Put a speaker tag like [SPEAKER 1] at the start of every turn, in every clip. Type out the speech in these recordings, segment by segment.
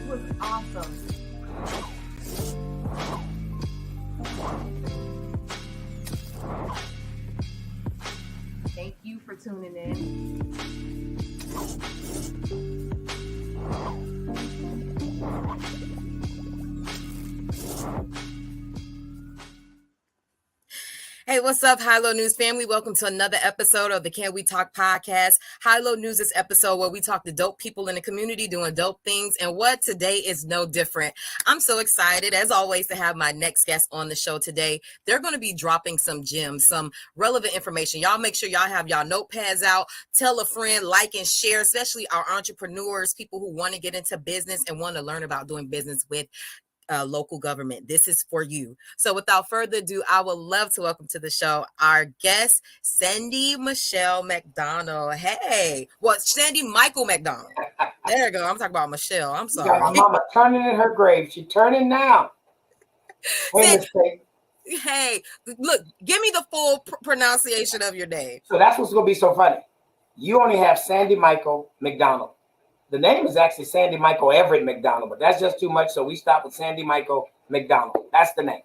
[SPEAKER 1] was awesome. Thank you for tuning in.
[SPEAKER 2] Hey, what's up, High Low News family? Welcome to another episode of the Can We Talk podcast. High Low News is episode where we talk to dope people in the community doing dope things. And what today is no different. I'm so excited, as always, to have my next guest on the show today. They're going to be dropping some gems, some relevant information. Y'all make sure y'all have y'all notepads out. Tell a friend, like and share, especially our entrepreneurs, people who want to get into business and want to learn about doing business with local government. This is for you. So without further ado, I would love to welcome to the show our guest, Sandy-Michael McDonald. Hey, well, Sandy-Michael McDonald. There you go. I'm talking about Michelle. I'm sorry.
[SPEAKER 3] Yeah, my mama turning in her grave. She turning now.
[SPEAKER 2] Hey, look, give me the full pronunciation of your name.
[SPEAKER 3] So that's what's going to be so funny. You only have Sandy-Michael McDonald. The name is actually Sandy-Michael Everett McDonald, but that's just too much. So we stop with Sandy-Michael McDonald. That's the name.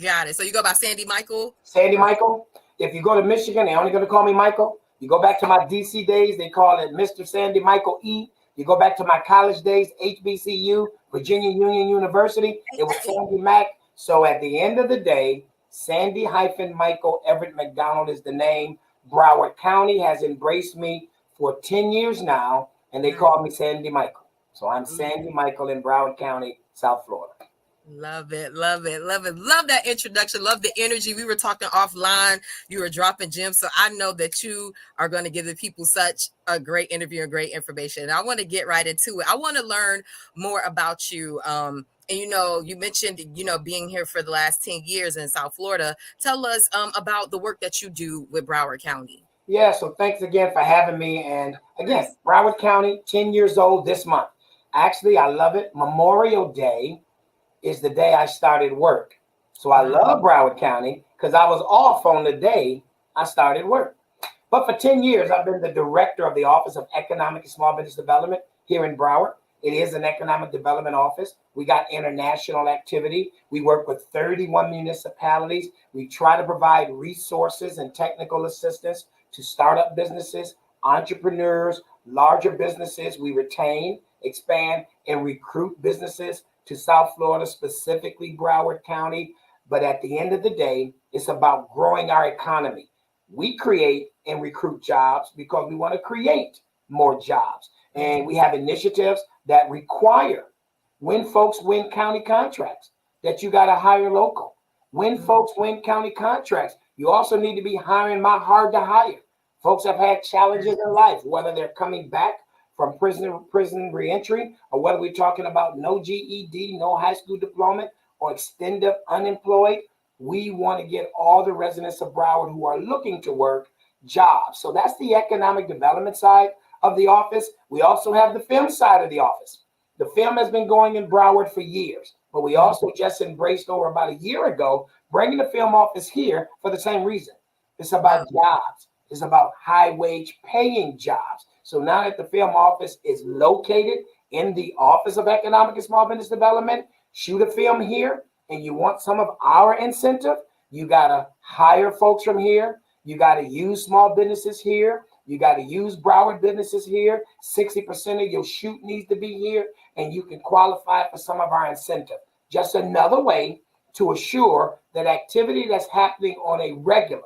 [SPEAKER 2] Got it. So you go by Sandy-Michael?
[SPEAKER 3] Sandy-Michael. If you go to Michigan, they're only going to call me Michael. You go back to my DC days, they call it Mr. Sandy-Michael E. You go back to my college days, HBCU, Virginia Union University, it was Sandy Mac. So at the end of the day, Sandy-Michael Everett McDonald is the name. Broward County has embraced me for 10 years now. And they call me Sandy-Michael. So I'm Sandy-Michael in Broward County, South Florida.
[SPEAKER 2] Love it, love it, love it. Love that introduction. Love the energy. We were talking offline. You were dropping gems. So I know that you are going to give the people such a great interview and great information. And I want to get right into it. I want to learn more about you. And, you mentioned, being here for the last 10 years in South Florida. Tell us about the work that you do with Broward County.
[SPEAKER 3] Yeah, so thanks again for having me. And again, Broward County, 10 years old this month. Actually, I love it. Memorial Day is the day I started work. So I love Broward County because I was off on the day I started work. But for 10 years, I've been the director of the Office of Economic and Small Business Development here in Broward. It is an economic development office. We got international activity. We work with 31 municipalities. We try to provide resources and technical assistance to startup businesses, entrepreneurs, larger businesses. We retain, expand, and recruit businesses to South Florida, specifically Broward County. But at the end of the day, it's about growing our economy. We create and recruit jobs because we want to create more jobs. And we have initiatives that require, when folks win county contracts, that you got to hire local. When folks win county contracts, you also need to be hiring my hard to hire. Folks have had challenges in life, whether they're coming back from prison reentry, or whether we're talking about no GED, no high school diploma, or extended unemployed. We want to get all the residents of Broward who are looking to work jobs. So that's the economic development side of the office. We also have the film side of the office. The film has been going in Broward for years, but we also just embraced over about a year ago, bringing the film office here for the same reason. It's about jobs. It's about high wage paying jobs. So now that the film office is located in the Office of Economic and Small Business Development, shoot a film here, and you want some of our incentive, you got to hire folks from here. You got to use small businesses here. You got to use Broward businesses here. 60% of your shoot needs to be here, and you can qualify for some of our incentive. Just another way to assure that activity that's happening on a regular.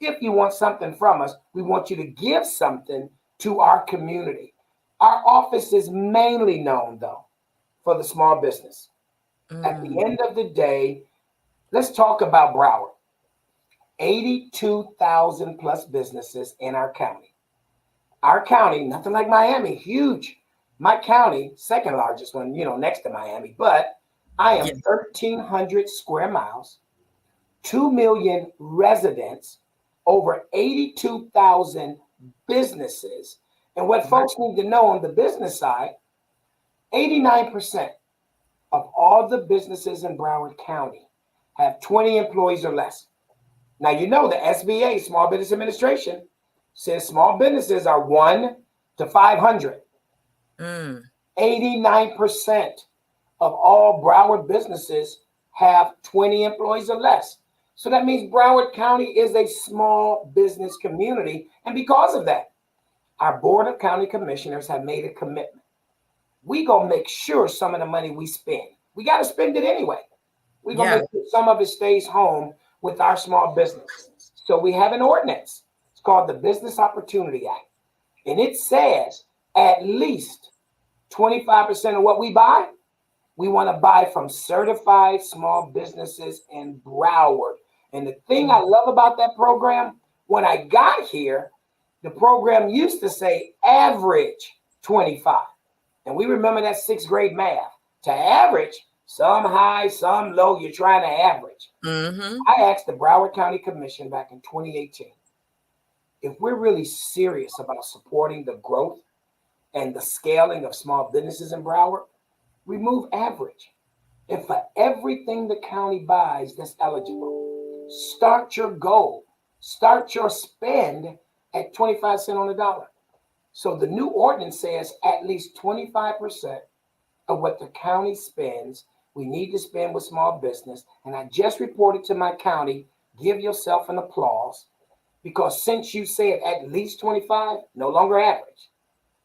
[SPEAKER 3] If you want something from us, we want you to give something to our community. Our office is mainly known, though, for the small business. At the end of the day, let's talk about Broward. 82,000 plus businesses in our county. Our county, nothing like Miami, huge. My county, second largest one, next to Miami, but I am 1,300 square miles, 2 million residents, over 82,000 businesses. And what folks need to know on the business side, 89% of all the businesses in Broward County have 20 employees or less. Now, the SBA, Small Business Administration, says small businesses are 1 to 500. 89% of all Broward businesses have 20 employees or less. So that means Broward County is a small business community. And because of that, our Board of County Commissioners have made a commitment. We gonna make sure some of the money we spend, we got to spend it anyway. We gonna make sure some of it stays home with our small business. So we have an ordinance. It's called the Business Opportunity Act. And it says at least 25% of what we buy, we want to buy from certified small businesses in Broward. And the thing I love about that program, when I got here, the program used to say average 25. And we remember that 6th grade math. To average, some high, some low, you're trying to average. I asked the Broward County Commission back in 2018, if we're really serious about supporting the growth and the scaling of small businesses in Broward, remove average. And for everything the county buys that's eligible, start your goal, start your spend at 25 cents on the dollar. So the new ordinance says at least 25% of what the county spends, we need to spend with small business. And I just reported to my county, give yourself an applause, because since you said at least 25, no longer average,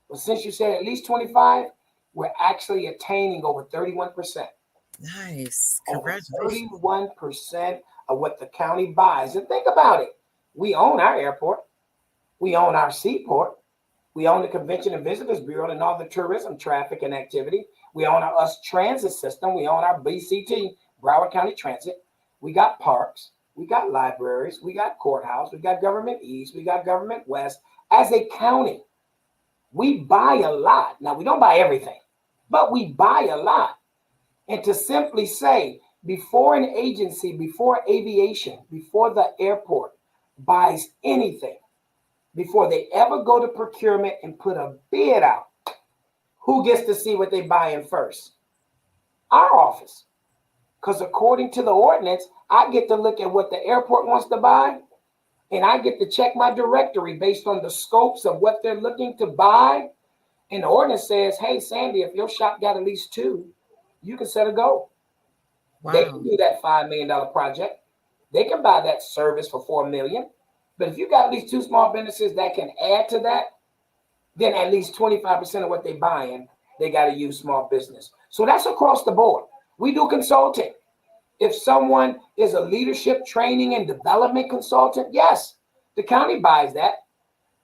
[SPEAKER 3] but since you said at least 25, we're actually attaining over 31%.
[SPEAKER 2] Nice.
[SPEAKER 3] Over
[SPEAKER 2] Congratulations.
[SPEAKER 3] 31% of what the county buys. And think about it. We own our airport. We own our seaport. We own the Convention and Visitors Bureau and all the tourism traffic and activity. We own our transit system. We own our BCT, Broward County Transit. We got parks. We got libraries. We got courthouse. We got government east. We got government west. As a county, we buy a lot. Now, we don't buy everything, but we buy a lot. And to simply say, before an agency, before aviation, before the airport buys anything, before they ever go to procurement and put a bid out, who gets to see what they buying first? Our office. Because according to the ordinance, I get to look at what the airport wants to buy, and I get to check my directory based on the scopes of what they're looking to buy. And the ordinance says, hey, Sandy, if your shop got at least 2, you can set a goal.
[SPEAKER 2] Wow.
[SPEAKER 3] They can do that $5 million project. They can buy that service for $4 million. But if you got at least 2 small businesses that can add to that, then at least 25% of what they're buying, they got to use small business. So that's across the board. We do consulting. If someone is a leadership training and development consultant, yes, the county buys that.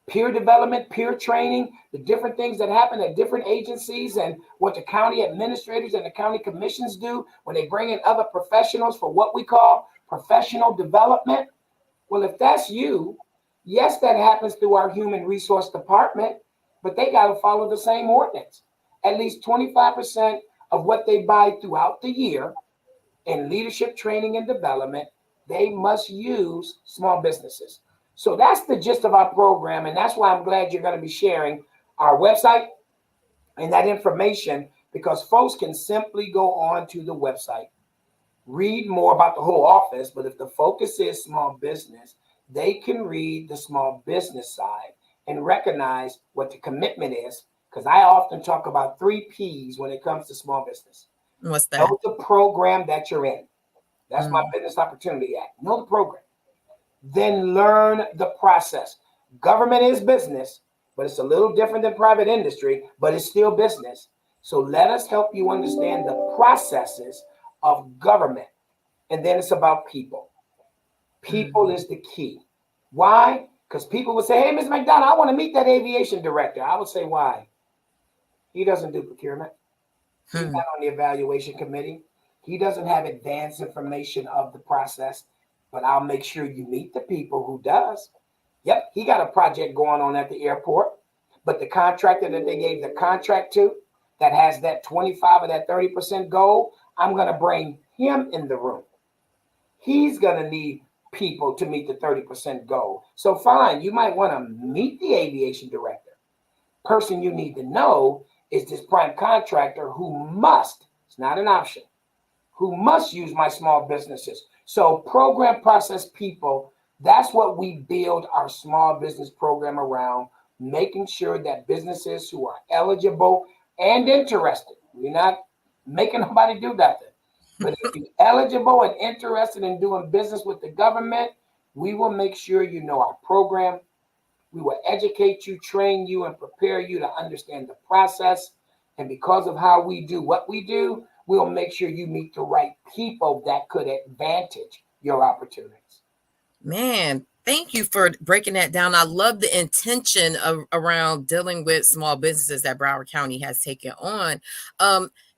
[SPEAKER 3] Peer development, peer training, the different things that happen at different agencies and what the county administrators and the county commissions do when they bring in other professionals for what we call professional development. Well, if that's you, yes, that happens through our human resource department, but they got to follow the same ordinance. At least 25% of what they buy throughout the year in leadership training and development, they must use small businesses. So that's the gist of our program. And that's why I'm glad you're going to be sharing our website and that information, because folks can simply go on to the website, read more about the whole office. But if the focus is small business, they can read the small business side and recognize what the commitment is. Because I often talk about 3 P's when it comes to small business.
[SPEAKER 2] What's that?
[SPEAKER 3] Know the program that you're in. That's my Business Opportunity Act. Know the program. Then learn the process. Government is business, but it's a little different than private industry, but it's still business. So let us help you understand the processes of government. And then it's about people. People is the key. Why? Because people would say, hey, Ms. McDonald, I want to meet that aviation director. I would say, why? He doesn't do procurement. He's not on the evaluation committee. He doesn't have advanced information of the process, but I'll make sure you meet the people who does. Yep, he got a project going on at the airport, but the contractor that they gave the contract to that has that 25 or that 30% goal, I'm going to bring him in the room. He's going to need people to meet the 30% goal. So fine, you might want to meet the aviation director. Person you need to know is this prime contractor who must, it's not an option, who must use my small businesses. So program, process, people, that's what we build our small business program around, making sure that businesses who are eligible and interested. We're not making nobody do nothing. But if you're eligible and interested in doing business with the government, we will make sure you know our program. We will educate you, train you, and prepare you to understand the process. And because of how we do what we do, we'll make sure you meet the right people that could advantage your opportunities.
[SPEAKER 2] Man, thank you for breaking that down. I love the intention around dealing with small businesses that Broward County has taken on.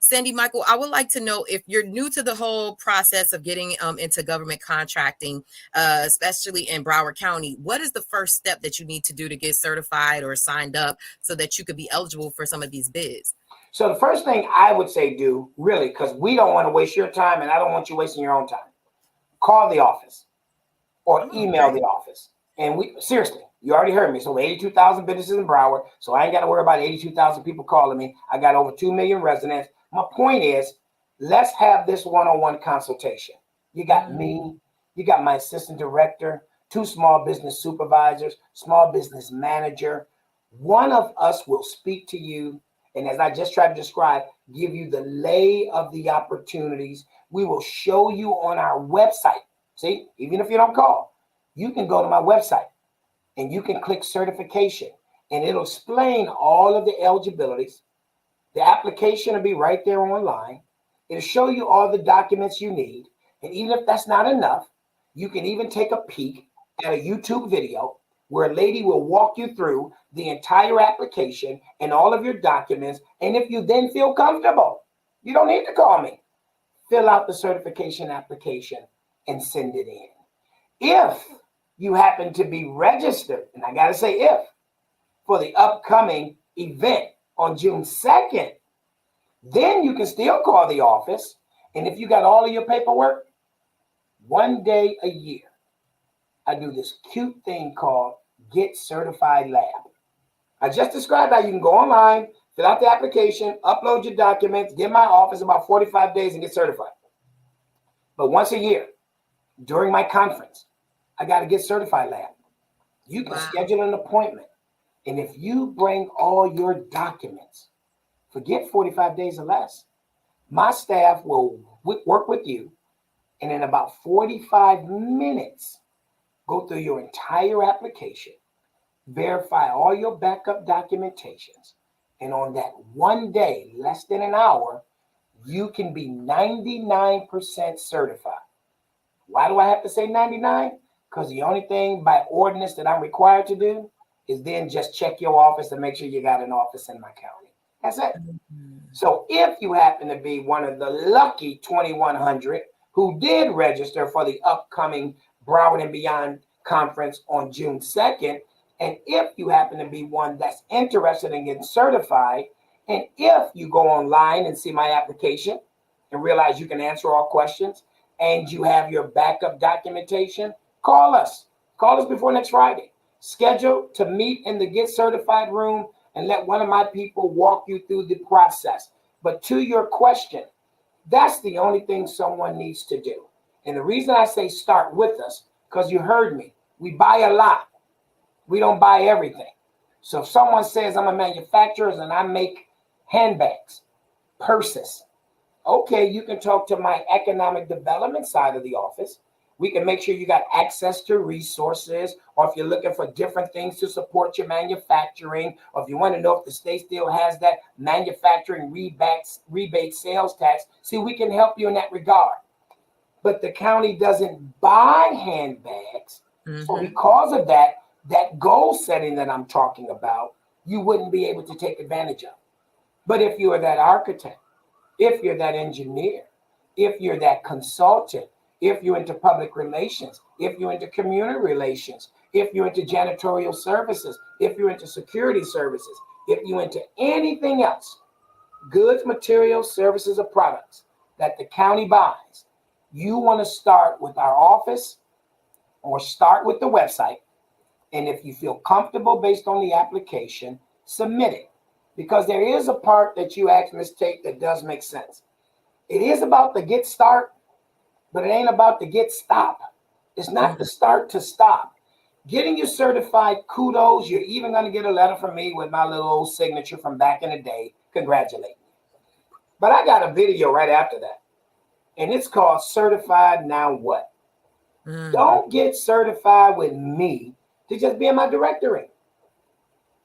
[SPEAKER 2] Sandy-Michael, I would like to know if you're new to the whole process of getting into government contracting, especially in Broward County, what is the first step that you need to do to get certified or signed up so that you could be eligible for some of these bids?
[SPEAKER 3] So the first thing I would say do, really, because we don't want to waste your time and I don't want you wasting your own time, call the office or email the office. And we seriously, you already heard me. So 82,000 businesses in Broward. So I ain't got to worry about 82,000 people calling me. I got over 2 million residents. My point is, let's have this one-on-one consultation. You got me, you got my assistant director, 2 small business supervisors, small business manager. One of us will speak to you. And as I just tried to describe, give you the lay of the opportunities. We will show you on our website. See, even if you don't call, you can go to my website and you can click certification and it'll explain all of the eligibilities. The application will be right there online. It'll show you all the documents you need. And even if that's not enough, you can even take a peek at a YouTube video where a lady will walk you through the entire application and all of your documents. And if you then feel comfortable, you don't need to call me. Fill out the certification application and send it in. If you happen to be registered, and I got to say if, for the upcoming event on June 2nd, then you can still call the office. And if you got all of your paperwork, one day a year, I do this cute thing called Get Certified Lab. I just described how you can go online, fill out the application, upload your documents, get my office about 45 days and get certified. But once a year, during my conference, I got to Get Certified Lab. You can schedule an appointment. And if you bring all your documents, forget 45 days or less, my staff will work with you. And in about 45 minutes, go through your entire application, verify all your backup documentations. And on that one day, less than an hour, you can be 99% certified. Why do I have to say 99? Because the only thing by ordinance that I'm required to do is then just check your office and make sure you got an office in my county. That's it. So if you happen to be one of the lucky 2,100 who did register for the upcoming Broward and Beyond conference on June 2nd, and if you happen to be one that's interested in getting certified, and if you go online and see my application and realize you can answer all questions and you have your backup documentation, call us. Call us before next Friday. Schedule to meet in the Get Certified room and let one of my people walk you through the process. But to your question, that's the only thing someone needs to do. And the reason I say start with us, because you heard me, we buy a lot. We don't buy everything. So if someone says I'm a manufacturer and I make handbags, purses, okay, you can talk to my economic development side of the office. We can make sure you got access to resources, or if you're looking for different things to support your manufacturing, or if you want to know if the state still has that manufacturing rebate sales tax, see, we can help you in that regard. But the county doesn't buy handbags. So because of that goal setting that I'm talking about, you wouldn't be able to take advantage of. But if you are that architect, if you're that engineer, if you're that consultant, if you're into public relations, if you're into community relations, if you're into janitorial services, if you're into security services, if you're into anything else, goods, materials, services, or products that the county buys, you want to start with our office or start with the website. And if you feel comfortable based on the application, submit it. Because there is a part that you asked Ms. Tate that does make sense. It is about the get start, but it ain't about the get stop. It's not the start to stop. Getting you certified, kudos. You're even going to get a letter from me with my little old signature from back in the day. congratulate me. But I got a video right after that, and it's called Certified Now What? Don't get certified with me to just be in my directory.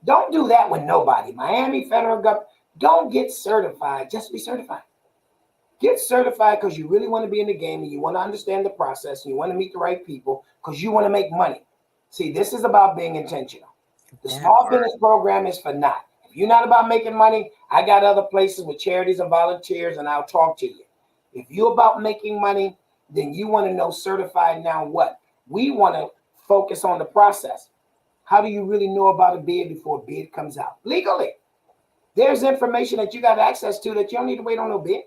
[SPEAKER 3] Don't do that with nobody. Miami federal government, don't get certified. Just be certified. Get certified because you really want to be in the game and you want to understand the process and you want to meet the right people because you want to make money. See, this is about being intentional. The small business program is for not. If you're not about making money, I got other places with charities and volunteers, and I'll talk to you. If you're about making money, then you want to know Certified Now What? We want to focus on the process. How do you really know about a bid before a bid comes out? Legally. There's information that you got access to that you don't need to wait on no bid.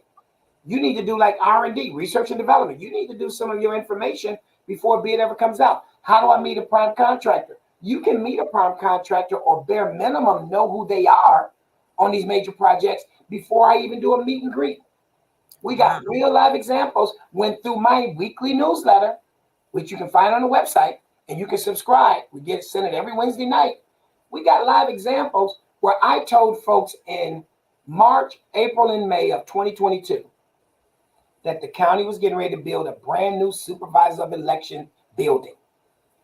[SPEAKER 3] You need to do like R&D, research and development. You need to do some of your information before a bid ever comes out. How do I meet a prime contractor? You can meet a prime contractor or bare minimum know who they are on these major projects before I even do a meet and greet. We got real live examples. Went through my weekly newsletter, which you can find on the website, and you can subscribe. We get sent it every Wednesday night. We got live examples where I told folks in March, April, and May of 2022 that the county was getting ready to build a brand new supervisor of election building,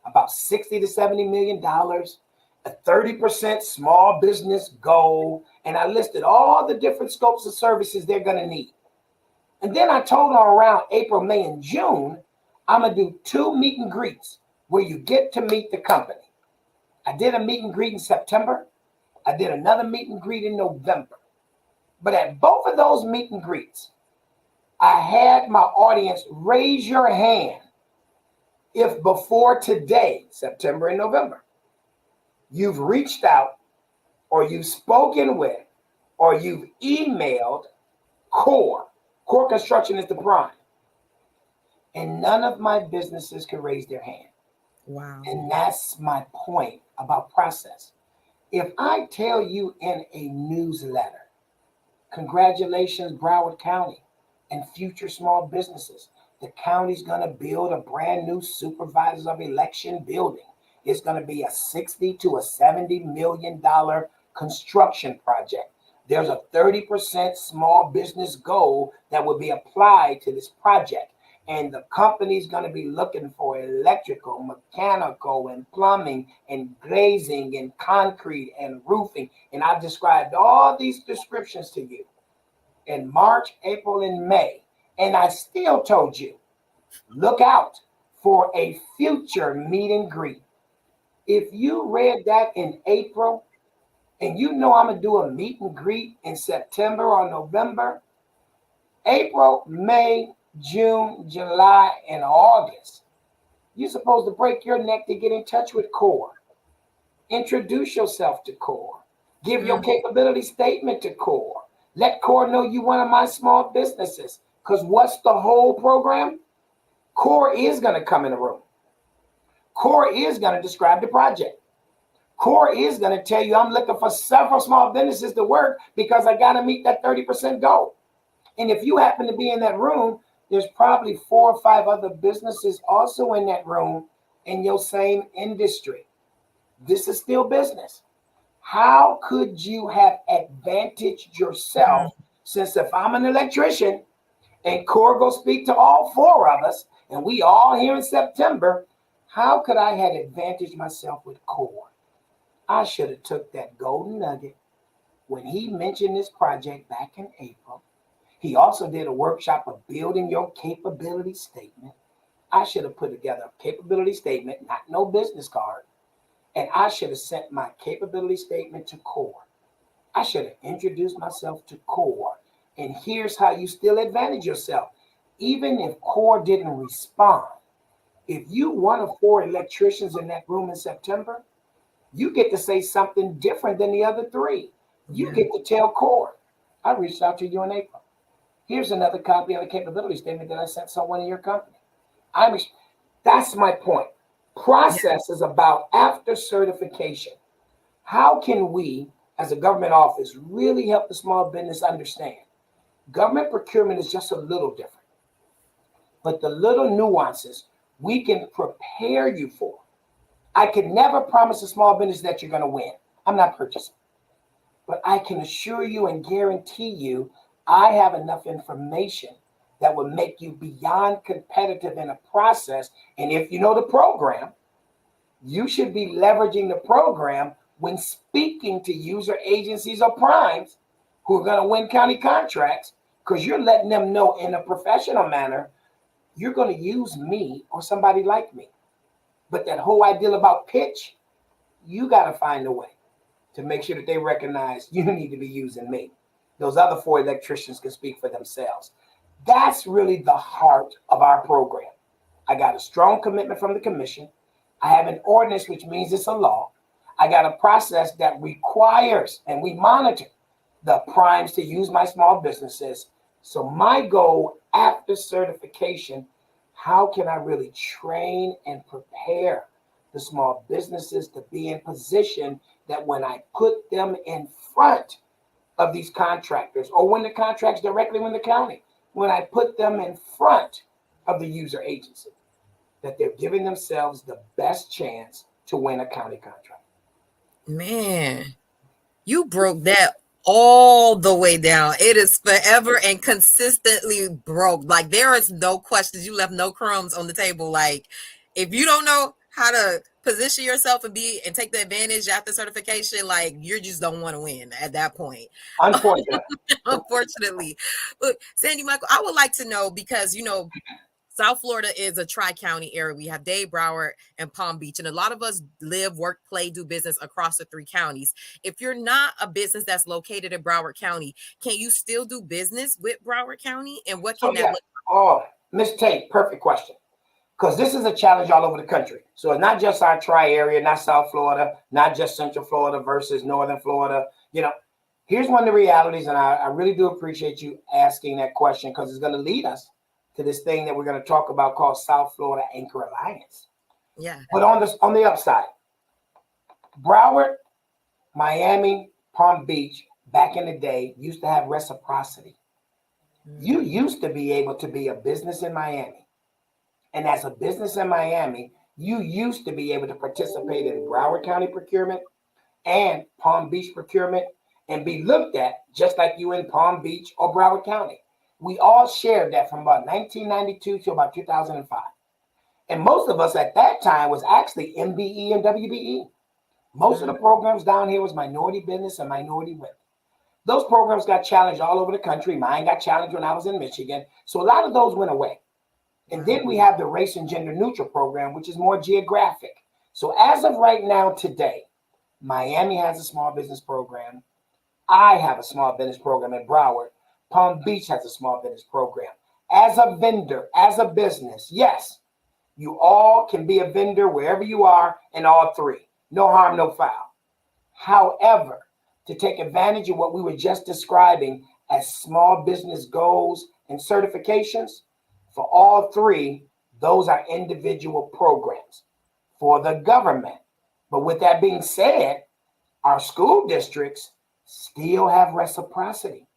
[SPEAKER 3] about $60 to $70 million, a 30% small business goal, and I listed all the different scopes of services they're going to need. And then I told them around April, May, and June, I'm going to do 2 meet and greets where you get to meet the company. I did a meet and greet in September. I did another meet and greet in November. But at both of those meet and greets, I had my audience raise your hand if before today, September and November, you've reached out or you've spoken with or you've emailed CORE. CORE Construction is the prime. And none of my businesses can raise their hand.
[SPEAKER 2] Wow.
[SPEAKER 3] And that's my point about process. If I tell you in a newsletter, congratulations, Broward County and future small businesses, the county's going to build a brand new supervisors of election building. It's going to be a $60 to $70 million construction project. There's a 30% small business goal that will be applied to this project. And the company's going to be looking for electrical, mechanical, and plumbing, and glazing, and concrete, and roofing. And I've described all these descriptions to you in March, April, and May. And I still told you, look out for a future meet and greet. If you read that in April, and you know I'm going to do a meet and greet in September or November, April, May, June, July, and August, you're supposed to break your neck to get in touch with CORE. Introduce yourself to CORE. Give your capability statement to CORE. Let CORE know you one of my small businesses. Because what's the whole program? CORE is going to come in the room. CORE is going to describe the project. CORE is going to tell you I'm looking for several small businesses to work because I got to meet that 30% goal. And if you happen to be in that room, there's probably 4 or 5 other businesses also in that room in your same industry. This is still business. How could you have advantaged yourself since if I'm an electrician and CORE go speak to all 4 of us and we all here in September, how could I have advantaged myself with CORE? I should have took that golden nugget when he mentioned this project back in April. He also did a workshop of building your capability statement. I should have put together a capability statement, not no business card. And I should have sent my capability statement to CORE. I should have introduced myself to CORE. And here's how you still advantage yourself. Even if CORE didn't respond, if you one of 4 electricians in that room in September, you get to say something different than the other 3. You get to tell CORE, I reached out to you in April. Here's another copy of a capability statement that I sent someone in your company. That's my point. Process is about after certification. How can we, as a government office, really help the small business understand? Government procurement is just a little different. But the little nuances we can prepare you for. I could never promise a small business that you're going to win. I'm not purchasing. But I can assure you and guarantee you, I have enough information that will make you beyond competitive in a process. And if you know the program, you should be leveraging the program when speaking to user agencies or primes who are going to win county contracts, because you're letting them know in a professional manner, you're going to use me or somebody like me. But that whole idea about pitch, you got to find a way to make sure that they recognize you need to be using me. Those other 4 electricians can speak for themselves. That's really the heart of our program. I got a strong commitment from the commission. I have an ordinance, which means it's a law. I got a process that requires, and we monitor the primes to use my small businesses. So my goal after certification, how can I really train and prepare the small businesses to be in position that when I put them in front of these contractors, or when the contracts directly with the county, when I put them in front of the user agency, that they're giving themselves the best chance to win a county contract.
[SPEAKER 2] Man, you broke that all the way down. It is forever and consistently broke. Like, there is no questions. You left no crumbs on the table. Like, if you don't know how to position yourself and take the advantage after certification, like, you just don't want to win at that point. Unfortunately. But Sandy-Michael, I would like to know, because, South Florida is a tri-county area. We have Dade, Broward, and Palm Beach. And a lot of us live, work, play, do business across the 3 counties. If you're not a business that's located in Broward County, can you still do business with Broward County? And what can that look like?
[SPEAKER 3] Oh, Ms. Tate, perfect question. Because this is a challenge all over the country. So it's not just our tri-area, not South Florida, not just Central Florida versus Northern Florida. Here's one of the realities, and I really do appreciate you asking that question, because it's going to lead us to this thing that we're going to talk about called South Florida Anchor Alliance.
[SPEAKER 2] Yeah.
[SPEAKER 3] But on the upside, Broward, Miami, Palm Beach, back in the day, used to have reciprocity. You used to be able to be a business in Miami. And as a business in Miami, you used to be able to participate in Broward County procurement and Palm Beach procurement and be looked at just like you in Palm Beach or Broward County. We all shared that from about 1992 to about 2005. And most of us at that time was actually MBE and WBE. Most of the programs down here was minority business and minority women. Those programs got challenged all over the country. Mine got challenged when I was in Michigan. So a lot of those went away. And then we have the race and gender neutral program, which is more geographic. So as of right now today, Miami has a small business program. I have a small business program in Broward. Palm Beach has a small business program. As a vendor, as a business, yes, you all can be a vendor wherever you are in all 3. No harm, no foul. However, to take advantage of what we were just describing as small business goals and certifications, for all 3, those are individual programs for the government. But with that being said, our school districts still have reciprocity.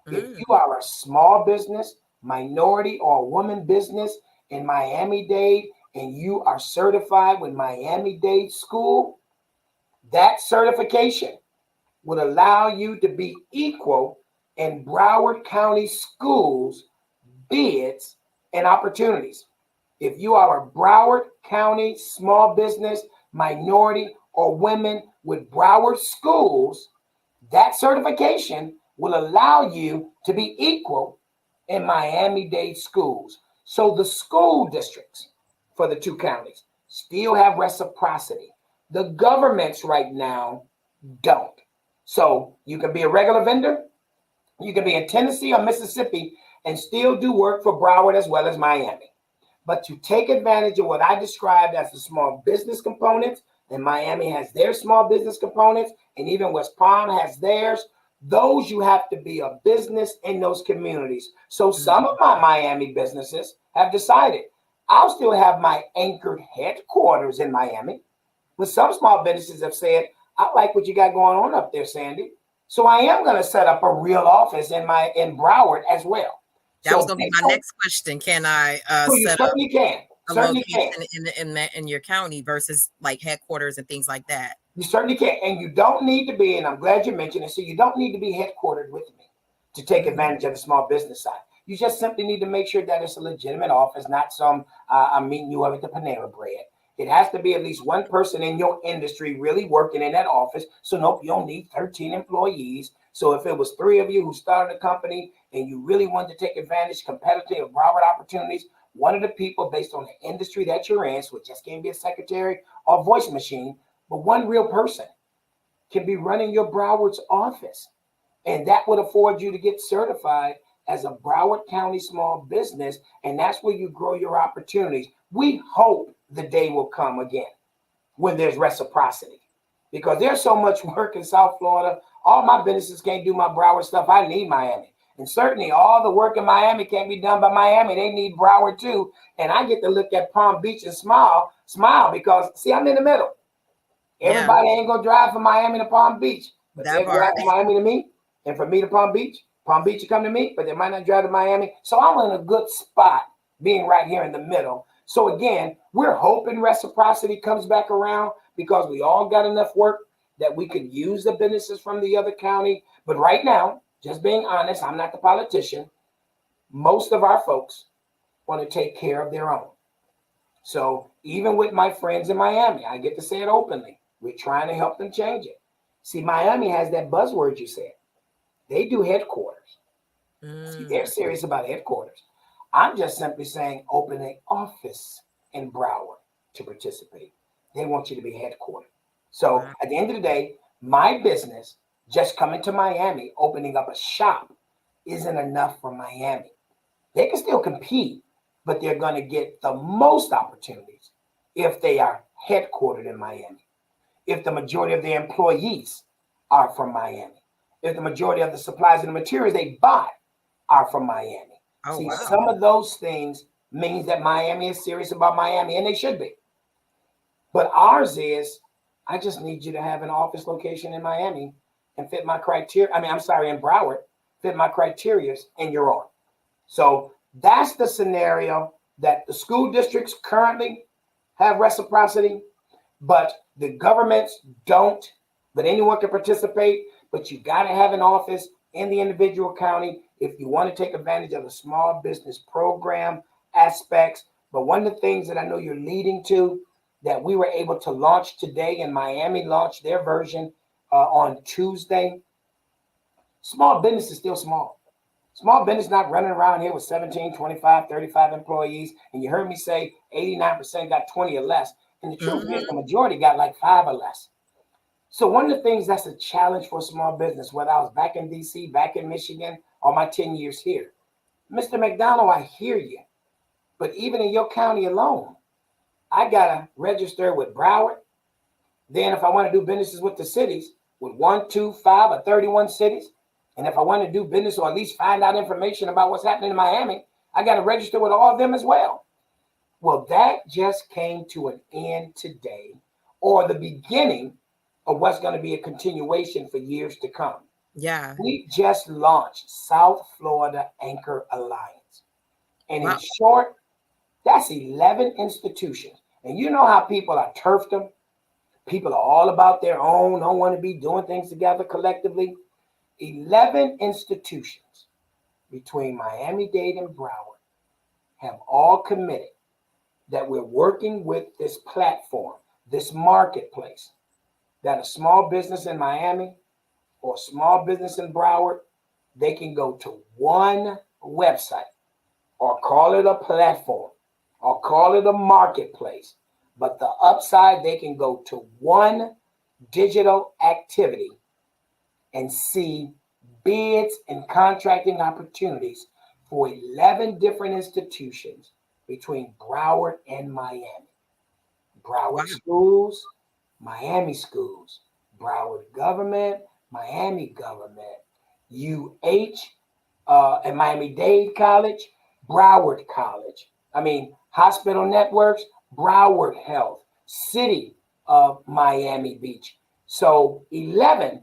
[SPEAKER 3] If you are a small business, minority or woman business in Miami-Dade, and you are certified with Miami-Dade School, that certification would allow you to be equal in Broward County schools bids and opportunities. If you are a Broward County small business, minority, or women with Broward schools, that certification will allow you to be equal in Miami-Dade schools. So the school districts for the 2 counties still have reciprocity. The governments right now don't. So you can be a regular vendor, you can be in Tennessee or Mississippi and still do work for Broward as well as Miami. But to take advantage of what I described as the small business components, and Miami has their small business components, and even West Palm has theirs, those you have to be a business in those communities. So some of my Miami businesses have decided I'll still have my anchored headquarters in Miami, but some small businesses have said, I like what you got going on up there, Sandy. So I am going to set up a real office in Broward as well.
[SPEAKER 2] That was going to be my next question. Can I set up a location in your county versus like headquarters and things like that?
[SPEAKER 3] You certainly can. And you don't need to be, and I'm glad you mentioned it, so you don't need to be headquartered with me to take advantage of the small business side. You just simply need to make sure that it's a legitimate office, not some I'm meeting you up at the Panera Bread. It has to be at least one person in your industry really working in that office. So nope, you don't need 13 employees. So if it was 3 of you who started a company and you really wanted to take advantage, competitive Broward opportunities, one of the people based on the industry that you're in, so it just can't be a secretary or voice machine, but one real person can be running your Broward's office. And that would afford you to get certified as a Broward County small business. And that's where you grow your opportunities. We hope the day will come again when there's reciprocity, because there's so much work in South Florida. All my businesses can't do my Broward stuff. I need Miami. And certainly all the work in Miami can't be done by Miami. They need Broward too. And I get to look at Palm Beach and smile because, see, I'm in the middle. Everybody ain't going to drive from Miami to Palm Beach, but they'll drive from Miami to me, and from me to Palm Beach to come to me, but they might not drive to Miami. So I'm in a good spot being right here in the middle. So again, we're hoping reciprocity comes back around because we all got enough work that we can use the businesses from the other county. But right now, just being honest, I'm not the politician. Most of our folks want to take care of their own. So even with my friends in Miami, I get to say it openly. We're trying to help them change it. See, Miami has that buzzword you said. They do headquarters. See, they're serious about headquarters. I'm just simply saying open an office in Broward to participate. They want you to be headquartered. So at the end of the day, my business just coming to Miami, opening up a shop isn't enough for Miami. They can still compete, but they're going to get the most opportunities if they are headquartered in Miami. If the majority of their employees are from Miami. If the majority of the supplies and the materials they buy are from Miami. Some of those things means that Miami is serious about Miami, and they should be. But ours is, I just need you to have an office location in Miami and fit my criteria. In Broward, fit my criteria, and you're on. So that's the scenario that the school districts currently have reciprocity, but the governments don't. But anyone can participate, but you got to have an office in the individual county if you want to take advantage of the small business program aspects. But one of the things that I know you're leading to that we were able to launch today, and Miami launched their version on Tuesday. Small business is still small. Small business not running around here with 17, 25, 35 employees. And you heard me say 89% got 20 or less. And the truth is the majority got like 5 or less. So one of the things that's a challenge for small business, whether I was back in DC, back in Michigan, or my 10 years here. Mr. McDonald, I hear you. But even in your county alone, I got to register with Broward. Then if I want to do businesses with the cities, with 1, 2, 5, or 31 cities, and if I want to do business or at least find out information about what's happening in Miami, I got to register with all of them as well. Well, that just came to an end today, or the beginning of what's going to be a continuation for years to come.
[SPEAKER 2] Yeah.
[SPEAKER 3] We just launched South Florida Anchor Alliance. And in short, that's 11 institutions. And you know how people are turfdom? People are all about their own, don't want to be doing things together collectively. 11 institutions between Miami-Dade and Broward have all committed that we're working with this platform, this marketplace, that a small business in Miami or small business in Broward, they can go to one website or call it a platform or call it a marketplace. But the upside, they can go to one digital activity and see bids and contracting opportunities for 11 different institutions between Broward and Miami. Broward schools, Miami schools, Broward government, Miami government, UH and Miami-Dade College, Broward College. Hospital networks, Broward Health, City of Miami Beach. So 11,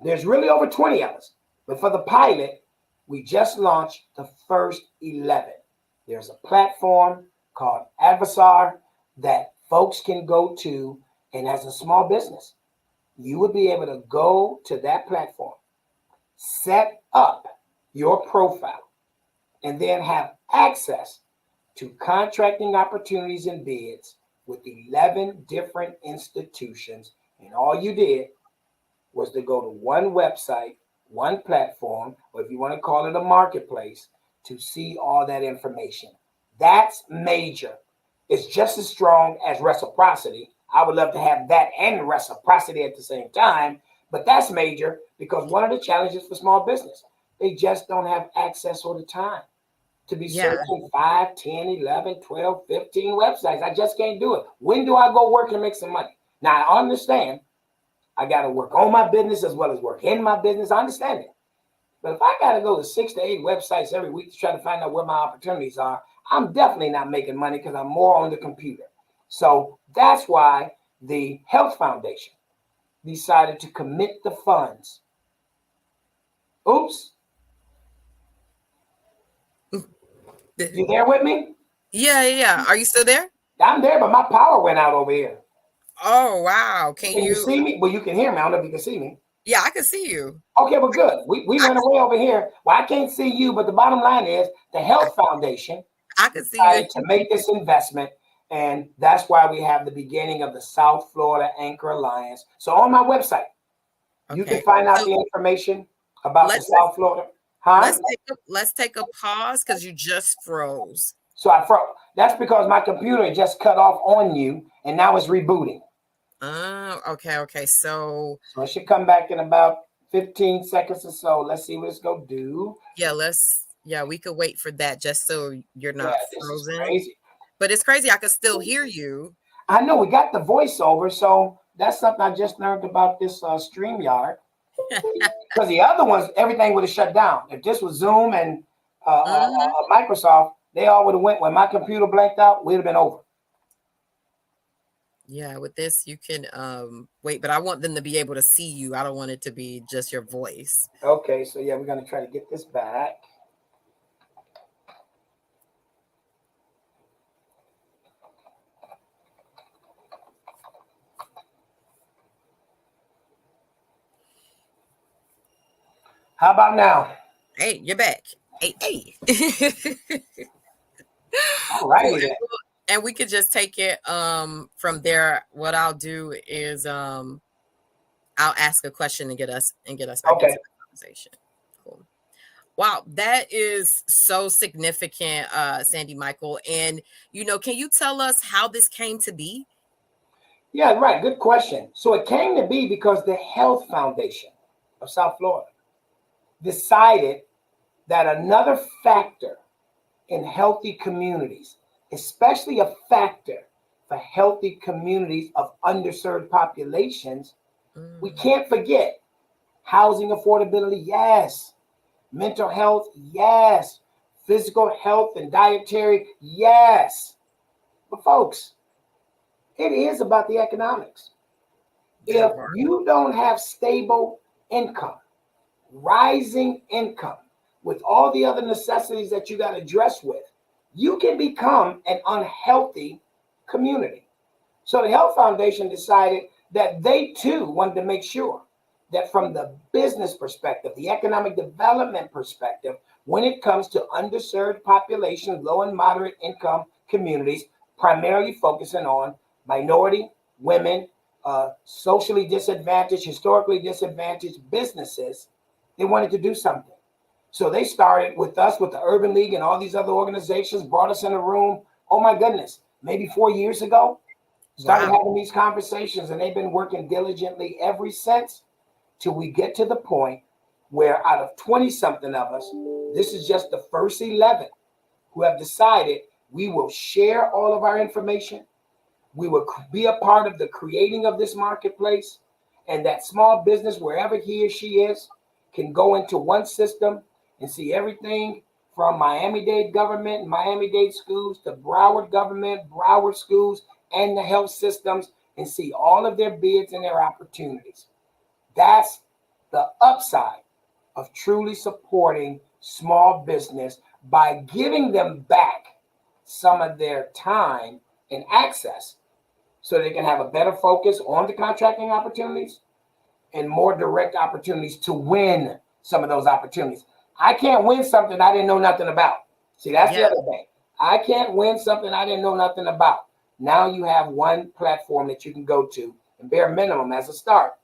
[SPEAKER 3] there's really over 20 of us. But for the pilot, we just launched the first 11. There's a platform called Adversar that folks can go to And as a small business, you would be able to go to that platform, set up your profile, and then have access to contracting opportunities and bids with 11 different institutions. And all you did was to go to one website, one platform, or if you want to call it a marketplace, to see all that information. That's major. It's just as strong as reciprocity. I would love to have that and reciprocity at the same time, but that's major because one of the challenges for small business, they just don't have access all the time to be searching 5, 10, 11, 12, 15 websites. I just can't do it. When do I go work and make some money? Now, I understand I got to work on my business as well as work in my business. I understand it. But if I got to go to 6 to 8 websites every week to try to find out where my opportunities are, I'm definitely not making money because I'm more on the computer. So that's why the Health Foundation decided to commit the funds. Oops. You there with me?
[SPEAKER 2] Yeah. Are you still there?
[SPEAKER 3] I'm there, but my power went out over here.
[SPEAKER 2] Oh, wow.
[SPEAKER 3] Can you see me? Well, you can hear me. I don't know if you can see me.
[SPEAKER 2] Yeah, I can see you.
[SPEAKER 3] Okay, well, good. We went away over here. Well, I can't see you, but the bottom line is the Health Foundation
[SPEAKER 2] I can see
[SPEAKER 3] decided
[SPEAKER 2] you.
[SPEAKER 3] to make this investment, and that's why we have the beginning of the South Florida Anchor Alliance. So on my website, you can find out the information about the South Florida. Huh?
[SPEAKER 2] Let's take a pause because you just froze.
[SPEAKER 3] So I froze. That's because my computer just cut off on you, and now it's rebooting.
[SPEAKER 2] Okay. So
[SPEAKER 3] it should come back in about 15 seconds or so. Let's see what it's gonna do.
[SPEAKER 2] Yeah, we could wait for that just so you're not frozen.
[SPEAKER 3] Crazy.
[SPEAKER 2] But it's crazy. I can still hear you.
[SPEAKER 3] I know we got the voiceover, so that's something I just learned about this StreamYard. Because the other ones, everything would have shut down. If this was Zoom and Microsoft, they all would have went. When my computer blanked out, we'd have been over.
[SPEAKER 2] Yeah, with this, you can wait, but I want them to be able to see you. I don't want it to be just your voice.
[SPEAKER 3] Okay, so yeah, we're going to try to get this back. How about now?
[SPEAKER 2] Hey, you're back. Hey.
[SPEAKER 3] All right.
[SPEAKER 2] And we could just take it from there. What I'll do is I'll ask a question and get us back into the conversation. Cool. Wow, that is so significant, Sandy-Michael. And can you tell us how this came to be?
[SPEAKER 3] Yeah, right. Good question. So it came to be because the Health Foundation of South Florida decided that another factor in healthy communities, especially a factor for healthy communities of underserved populations, we can't forget housing affordability, yes. Mental health, yes. Physical health and dietary, yes. But folks, it is about the economics. If you don't have stable income, rising income, with all the other necessities that you got to address with, you can become an unhealthy community. So the Health Foundation decided that they too wanted to make sure that from the business perspective, the economic development perspective, when it comes to underserved populations, low and moderate income communities, primarily focusing on minority, women, socially disadvantaged, historically disadvantaged businesses, they wanted to do something. So they started with us, with the Urban League and all these other organizations, brought us in a room. Oh my goodness, maybe 4 years ago, started having these conversations, and they've been working diligently ever since till we get to the point where out of 20 something of us, this is just the first 11 who have decided we will share all of our information. We will be a part of the creating of this marketplace, and that small business, wherever he or she is, can go into one system and see everything from Miami-Dade government, Miami-Dade schools, to Broward government, Broward schools, and the health systems, and see all of their bids and their opportunities. That's the upside of truly supporting small business by giving them back some of their time and access so they can have a better focus on the contracting opportunities and more direct opportunities to win some of those opportunities. I can't win something I didn't know nothing about. See, that's the other thing. I can't win something I didn't know nothing about. Now you have one platform that you can go to and bare minimum as a start,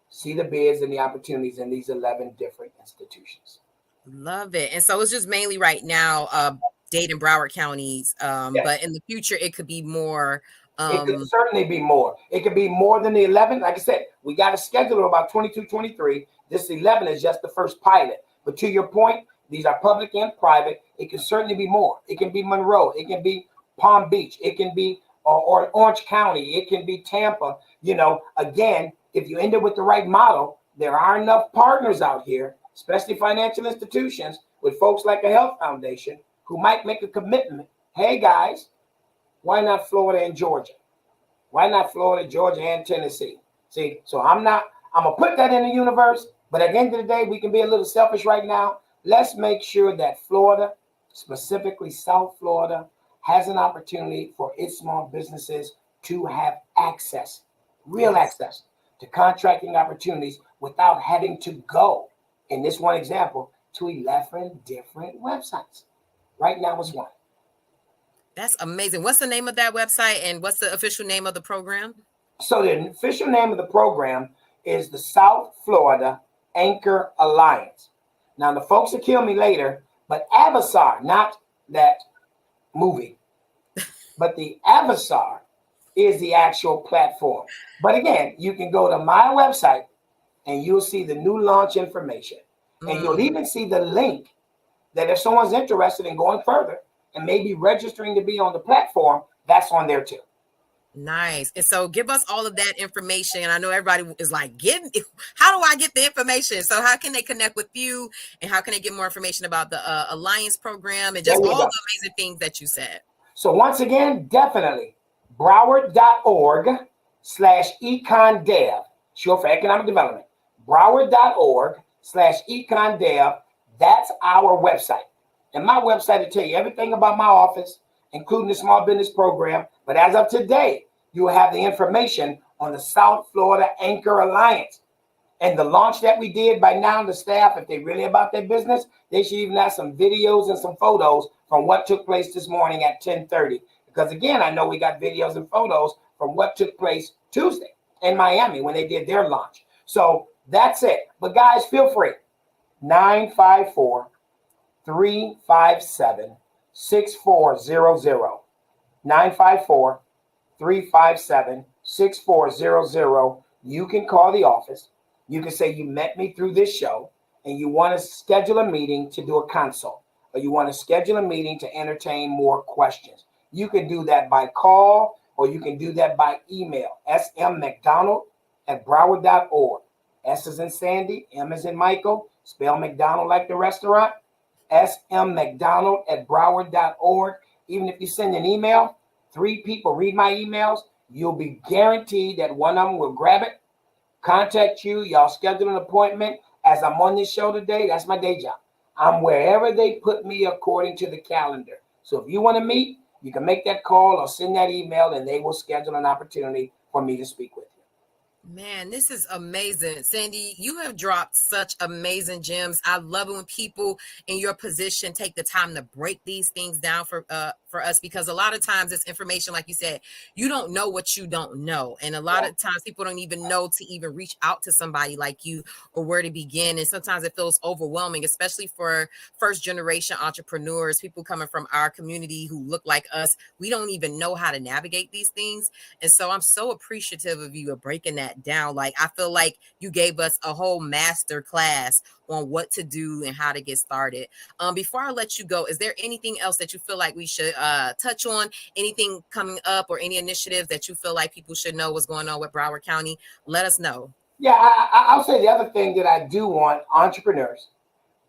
[SPEAKER 3] see the bids and the opportunities in these 11 different institutions.
[SPEAKER 2] Love it. And so it's just mainly right now, Dade and Broward counties.
[SPEAKER 3] Yes.
[SPEAKER 2] But in the future, it could be more.
[SPEAKER 3] It could certainly be more. It could be more than the 11. Like I said, we got a schedule of about 22, 23. This 11 is just the first pilot. But to your point, these are public and private. It can certainly be more. It can be Monroe. It can be Palm Beach. It can be or Orange County. It can be Tampa. You know, again, if you end up with the right model, there are enough partners out here, especially financial institutions with folks like a health foundation who might make a commitment. Hey, guys, why not Florida and Georgia? Why not Florida, Georgia, and Tennessee? See, so I'm going to put that in the universe, but at the end of the day, we can be a little selfish right now. Let's make sure that Florida, specifically South Florida, has an opportunity for its small businesses to have access, real access to contracting opportunities without having to go, in this one example, to 11 different websites. Right now it's one.
[SPEAKER 2] That's amazing. What's the name of that website and what's the official name of the program?
[SPEAKER 3] So the official name of the program is the South Florida Anchor Alliance. Now, the folks will kill me later, but Avasar, not that movie, but the Avasar is the actual platform. But again, you can go to my website and you'll see the new launch information. And you'll even see the link that if someone's interested in going further and maybe registering to be on the platform, that's on there too.
[SPEAKER 2] Nice. And so give us all of that information. And I know everybody is like, how do I get the information? So how can they connect with you and how can they get more information about the Alliance program and just all the amazing things that you said?
[SPEAKER 3] So once again, definitely Broward.org/econdev, short for economic development. Broward.org/econdev. That's our website. And my website will tell you everything about my office, including the small business program. But as of today, you will have the information on the South Florida Anchor Alliance. And the launch that we did by now, the staff, if they're really about their business, they should even have some videos and some photos from what took place this morning at 10:30. Because again, I know we got videos and photos from what took place Tuesday in Miami when they did their launch. So that's it. But guys, feel free. 954-357-6400. 954-357-6400. You can call the office. You can say you met me through this show and you want to schedule a meeting to do a consult, or you want to schedule a meeting to entertain more questions. You can do that by call or you can do that by email. smmcdonald@broward.org. S is in Sandy, M is in Michael, spell McDonald like the restaurant. smmcdonald@broward.org. Even if you send an email, 3 people read my emails, you'll be guaranteed that one of them will grab it, contact you, y'all schedule an appointment. As I'm on this show today, that's my day job. I'm wherever they put me according to the calendar. So if you want to meet, you can make that call or send that email and they will schedule an opportunity for me to speak with you.
[SPEAKER 2] Man, this is amazing. Sandy, you have dropped such amazing gems. I love it when people in your position take the time to break these things down for us, because a lot of times it's information, like you said, you don't know what you don't know. And a lot of times people don't even know to even reach out to somebody like you or where to begin. And sometimes it feels overwhelming, especially for first generation entrepreneurs, people coming from our community who look like us. We don't even know how to navigate these things. And so I'm so appreciative of you of breaking that down. Like, I feel like you gave us a whole master class on what to do and how to get started. Before I let you go, is there anything else that you feel like we should touch on? Anything coming up or any initiatives that you feel like people should know what's going on with Broward County? Let us know.
[SPEAKER 3] Yeah, I'll say the other thing that I do want entrepreneurs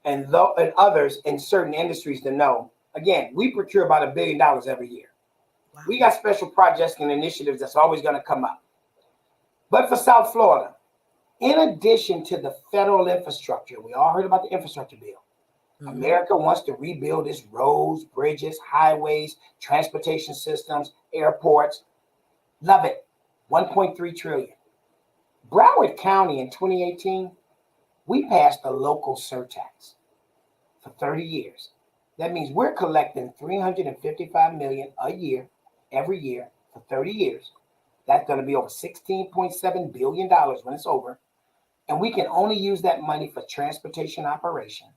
[SPEAKER 3] and others in certain industries to know. Again, we procure about $1 billion every year. Wow. We got special projects and initiatives that's always going to come up. But for South Florida, in addition to the federal infrastructure, we all heard about the infrastructure bill. Mm-hmm. America wants to rebuild its roads, bridges, highways, transportation systems, airports. Love it. 1.3 trillion. Broward County in 2018, we passed a local surtax for 30 years. That means we're collecting $355 million a year, every year for 30 years. That's going to be over $16.7 billion when it's over. And we can only use that money for transportation operation,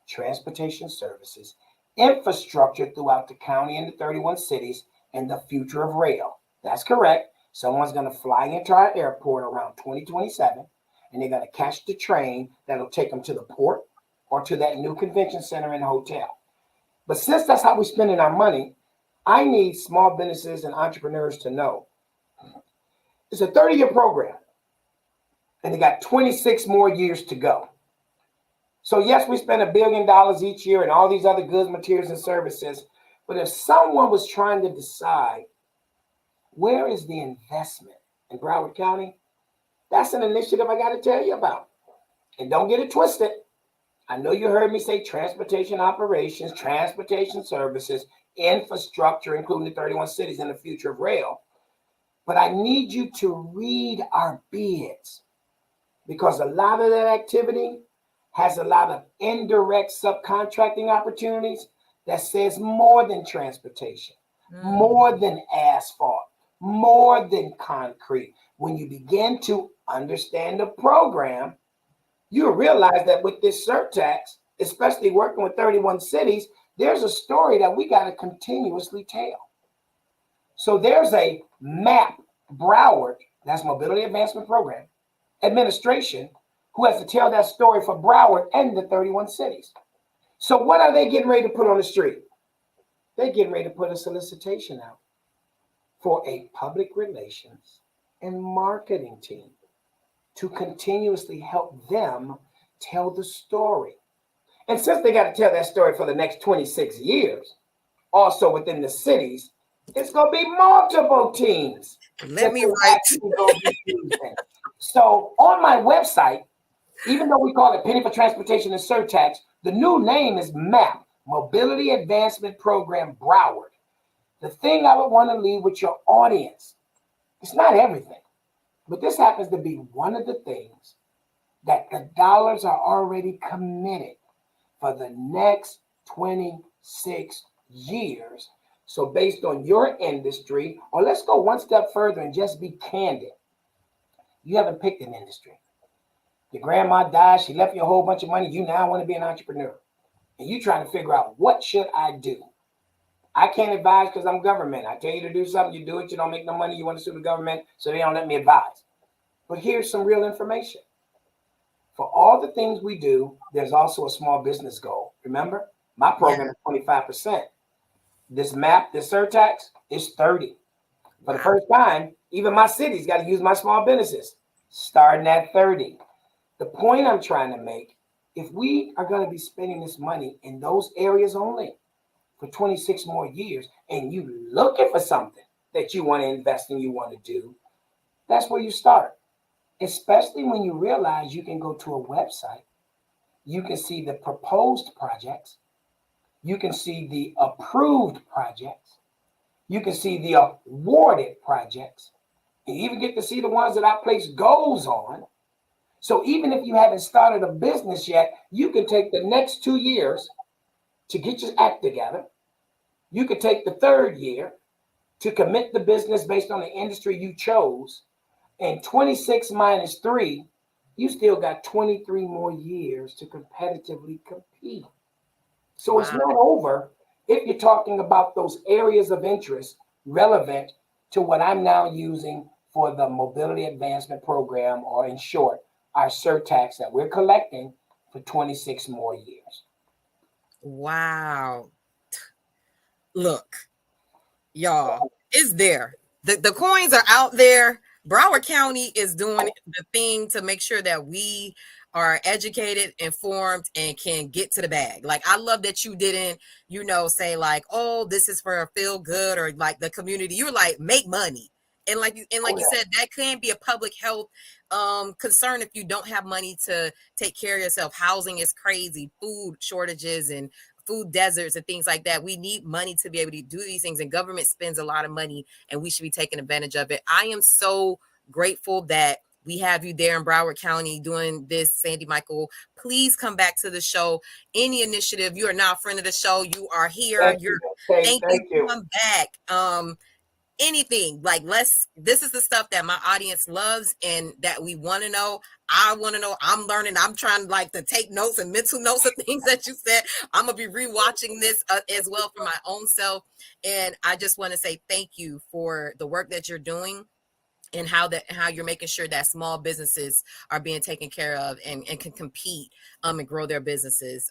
[SPEAKER 3] transportation services, infrastructure throughout the county and the 31 cities, and the future of rail. That's correct. Someone's going to fly into our airport around 2027, and they're going to catch the train that'll take them to the port or to that new convention center and hotel. But since that's how we're spending our money, I need small businesses and entrepreneurs to know it's a 30-year program, and they got 26 more years to go. So yes, we spend $1 billion each year and all these other goods, materials, and services. But if someone was trying to decide where is the investment in Broward County, that's an initiative I got to tell you about. And don't get it twisted. I know you heard me say transportation operations, transportation services, infrastructure, including the 31 cities and the future of rail. But I need you to read our bids, because a lot of that activity has a lot of indirect subcontracting opportunities that says more than transportation, more than asphalt, more than concrete. When you begin to understand the program, you'll realize that with this surtax, especially working with 31 cities, there's a story that we got to continuously tell. So there's a MAP Broward, that's Mobility Advancement Program, administration, who has to tell that story for Broward and the 31 cities. So what are they getting ready to put on the street? They're getting ready to put a solicitation out for a public relations and marketing team to continuously help them tell the story. And since they got to tell that story for the next 26 years, also within the cities, it's going to be multiple teams.
[SPEAKER 2] Let me write.
[SPEAKER 3] So on my website, even though we call it Penny for Transportation and Surtax, the new name is MAP, Mobility Advancement Program Broward. The thing I would want to leave with your audience, it's not everything, but this happens to be one of the things that the dollars are already committed for the next 26 years. So based on your industry, or let's go one step further and just be candid. You haven't picked an industry. Your grandma died, she left you a whole bunch of money. You now want to be an entrepreneur. And you trying to figure out, what should I do? I can't advise because I'm government. I tell you to do something, you do it, you don't make no money, you want to sue the government, so they don't let me advise. But here's some real information. For all the things we do, there's also a small business goal. Remember, my program is 25%. This MAP, this surtax, is 30. For the first time, even my city's got to use my small businesses, starting at 30. The point I'm trying to make, if we are going to be spending this money in those areas only for 26 more years, and you looking for something that you want to invest in, you want to do, that's where you start. Especially when you realize you can go to a website, you can see the proposed projects, you can see the approved projects, you can see the awarded projects, and you even get to see the ones that I place goals on. So even if you haven't started a business yet, you can take the next 2 years to get your act together. You could take the third year to commit the business based on the industry you chose. And 26 minus 3, you still got 23 more years to competitively compete. So It's not over if you're talking about those areas of interest relevant to what I'm now using for the Mobility Advancement Program, or in short, our surtax that we're collecting for 26 more years.
[SPEAKER 2] Wow. Look, y'all, it's there. The coins are out there. Broward County is doing the thing to make sure that we are educated, informed, and can get to the bag. Like, I love that you didn't, say like, oh, this is for a feel good, or like the community. You're like, make money. And like you said, that can be a public health concerned if you don't have money to take care of yourself. Housing is crazy, food shortages and food deserts and things like that. We need money to be able to do these things, and government spends a lot of money, and we should be taking advantage of it. I am so grateful that we have you there in Broward County doing this, Sandy-Michael. Please come back to the show. Any initiative, you are now a friend of the show. You are here. Thank you. Come back. Anything, like, this is the stuff that my audience loves and that we want to know. I want to know. I'm learning. I'm trying to take notes and mental notes of things that you said. I'm gonna be rewatching this as well for my own self. And I just want to say thank you for the work that you're doing, and how you're making sure that small businesses are being taken care of and can compete and grow their businesses.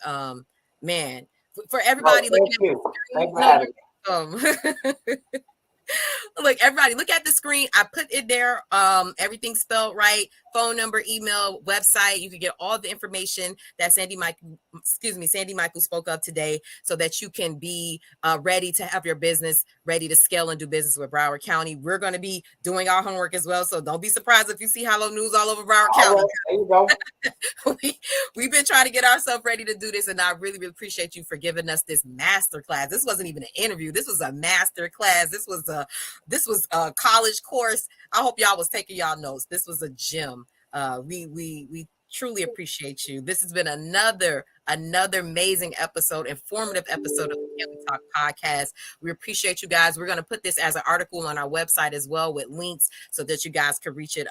[SPEAKER 2] Man, for everybody looking at look, everybody, look at the screen. I put it there. Everything spelled right. Phone number, email, website. You can get all the information that Sandy-Michael spoke of today, so that you can be ready to have your business ready to scale and do business with Broward County. We're going to be doing our homework as well, so don't be surprised if you see Hello News all over Broward County.
[SPEAKER 3] There you go.
[SPEAKER 2] We've been trying to get ourselves ready to do this, and I really, really appreciate you for giving us this master class. This wasn't even an interview. This was a master class. This was a college course. I hope y'all was taking y'all notes. This was a gem. We truly appreciate you. This has been another amazing episode, informative episode of the Can We Talk podcast. We appreciate you guys. We're going to put this as an article on our website as well, with links so that you guys can reach it.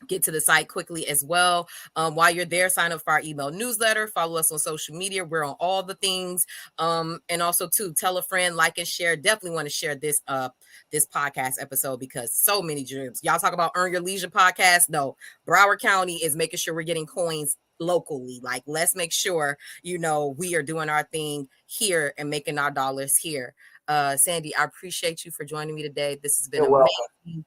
[SPEAKER 2] Get to the site quickly as well. While you're there, sign up for our email newsletter, follow us on social media. We're on all the things. And also too, tell a friend, like and share. Definitely want to share this podcast episode, because so many dreams. Y'all talk about Earn Your Leisure podcast. No, Broward County is making sure we're getting coins locally. Like, let's make sure, we are doing our thing here and making our dollars here. Sandy, I appreciate you for joining me today. This has been amazing. Welcome.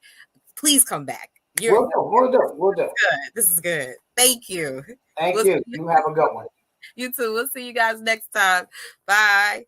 [SPEAKER 2] Please come back.
[SPEAKER 3] We'll do.
[SPEAKER 2] Good. This is good. Thank you.
[SPEAKER 3] Thank you. You have a good one.
[SPEAKER 2] You too. We'll see you guys next time. Bye.